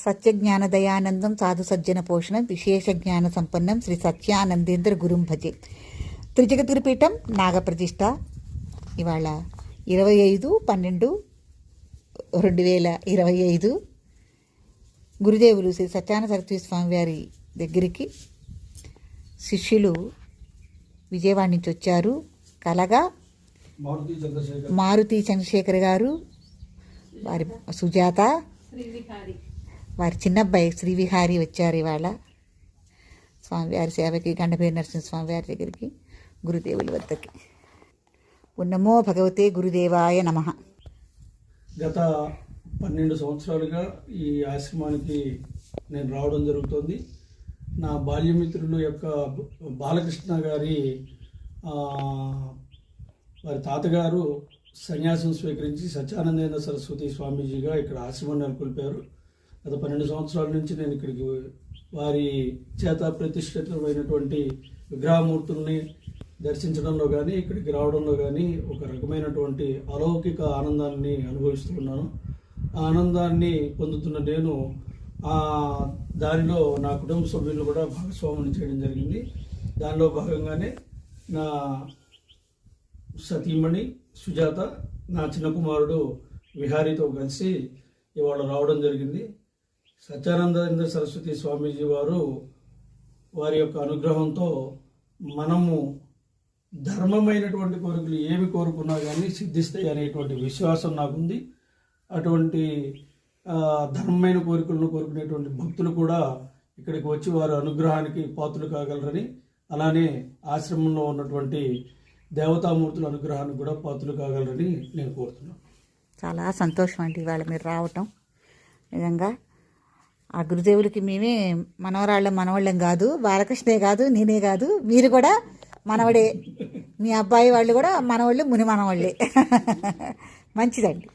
సత్యజ్ఞానదయానందం సాధు సజ్జన పోషణం విశేష జ్ఞాన సంపన్నం శ్రీ సత్యానందేంద్ర గురుం భజే. త్రిజగద్గురుపీఠం నాగప్రతిష్ఠ ఇవాళ 25/12/2025 గురుదేవులు శ్రీ సత్యానంద సరస్వతి స్వామివారి దగ్గరికి శిష్యులు విజయవాడ నుంచి వచ్చారు. కలగా మారుతి చంద్రశేఖర్ గారు, వారి సుజాత, వారి చిన్నబ్బాయి శ్రీవిహారి వచ్చారు ఇవాళ స్వామివారి సేవకి, గండపేరు నరసింహ స్వామివారి దగ్గరికి, గురుదేవుల వద్దకి. నమో భగవతే గురుదేవాయ నమః. గత 12 సంవత్సరాలుగా ఈ ఆశ్రమానికి నేను రావడం జరుగుతుంది. నా బాల్యమిత్రులు యొక్క బాలకృష్ణ గారి వారి తాతగారు సన్యాసం స్వీకరించి సత్యానందేంద్ర సరస్వతి స్వామీజీగా ఇక్కడ ఆశ్రమం నెలకొల్పారు. గత 12 సంవత్సరాల నుంచి నేను ఇక్కడికి వారి చేత ప్రతిష్ఠితమైనటువంటి విగ్రహమూర్తుల్ని దర్శించడంలో కానీ, ఇక్కడికి రావడంలో కానీ ఒక రకమైనటువంటి అలౌకిక ఆనందాన్ని అనుభవిస్తున్నాను. ఆ ఆనందాన్ని పొందుతున్న నేను దానిలో నా కుటుంబ సభ్యులు కూడా భాగస్వామ్యం చేయడం జరిగింది. దానిలో భాగంగానే నా సతీమణి సుజాత, నా చిన్న కుమారుడు విహారీతో కలిసి ఇవాళ రావడం జరిగింది. సత్యానందేంద్ర సరస్వతి స్వామీజీ వారి యొక్క అనుగ్రహంతో మనము ధర్మమైనటువంటి కోరికలు ఏమి కోరుకున్నా కానీ సిద్ధిస్తాయి అనేటువంటి విశ్వాసం నాకుంది. అటువంటి ధర్మమైన కోరికలను కోరుకునేటువంటి భక్తులు కూడా ఇక్కడికి వచ్చి వారి అనుగ్రహానికి పాత్రలు కాగలరని, అలానే ఆశ్రమంలో ఉన్నటువంటి దేవతామూర్తుల అనుగ్రహానికి కూడా పాత్రలు కాగలరని నేను కోరుతున్నాను. చాలా సంతోషం అండి ఇవాళ మీరు రావటం. నిజంగా ఆ గురుదేవులకి మేమే మనవాళ్ళం కాదు, బాలకృష్ణే కాదు, నేనే కాదు, మీరు కూడా మనవడే, మీ అబ్బాయి వాళ్ళు కూడా మనవాళ్ళు, ముని మనవాళ్ళే. మంచిదండి.